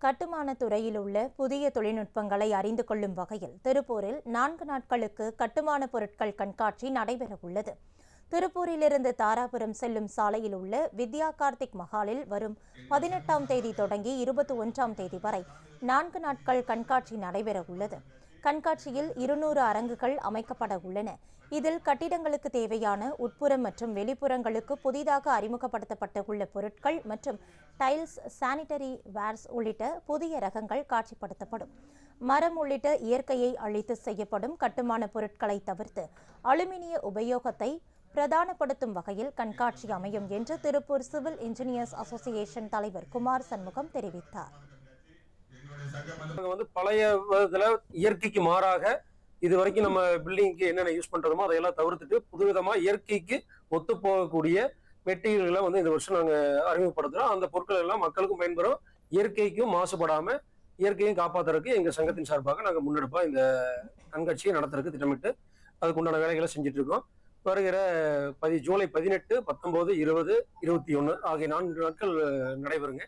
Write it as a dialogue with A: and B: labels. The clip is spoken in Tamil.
A: கட்டுமான துறையில் உள்ள புதிய தொழில்நுட்பங்களை அறிந்து கொள்ளும் வகையில் திருப்பூரில் 4 நாட்களுக்கு கட்டுமான பொருட்கள் கண்காட்சி நடைபெறவுள்ளது. திருப்பூரிலிருந்து தாராபுரம் செல்லும் சாலையில் உள்ள வித்யா கார்த்திக் மஹாலில் வரும் 18ஆம் தேதி தொடங்கி 21ஆம் தேதி வரை 4 நாட்கள் கண்காட்சி நடைபெறவுள்ளது. கண்காட்சியில் 200 அரங்குகள் அமைக்கப்பட உள்ளன. இதில் கட்டிடங்களுக்கு தேவையான உட்புறம் மற்றும் வெளிப்புறங்களுக்கு புதிதாக அறிமுகப்படுத்தப்பட்ட உள்ள பொருட்கள் மற்றும் டைல்ஸ், சானிட்டரி வேர்ஸ் உள்ளிட்ட புதிய ரகங்கள் காட்சிப்படுத்தப்படும். மரம் உள்ளிட்ட இயற்கையை அழித்து செய்யப்படும் கட்டுமான பொருட்களை தவிர்த்து அலுமினிய உபயோகத்தை பிரதானப்படுத்தும் வகையில் கண்காட்சி அமையும் என்று திருப்பூர் சிவில் இன்ஜினியர்ஸ் அசோசியேஷன் தலைவர் குமார் சண்முகம் தெரிவித்தார்.
B: பழைய இயற்கைக்கு மாறாக இது வரைக்கும் நம்ம பில்டிங்க்கு என்னென்ன யூஸ் பண்றோமோ அதையெல்லாம் தவிர்த்துட்டு புதுவிதமா இயற்கைக்கு ஒத்து போகக்கூடிய மெட்டீரியல்களை இந்த வருஷம் நாங்க அறிமுகப்படுத்துறோம். அந்த பொருட்கள் எல்லாம் மக்களுக்கும் பயன்பெறும், இயற்கைக்கும் மாசுபடாம இயற்கையும் காப்பாத்துறதுக்கு எங்க சங்கத்தின் சார்பாக நாங்க முன்னெடுப்பா இந்த கண்காட்சியை நடத்துறதுக்கு திட்டமிட்டு அதுக்கு உண்டான வேலைகளை செஞ்சுட்டு இருக்கோம். வருகிற ஜூலை 18, 19, 20, 21 ஆகிய 4 நாட்கள் நடைபெறுங்க.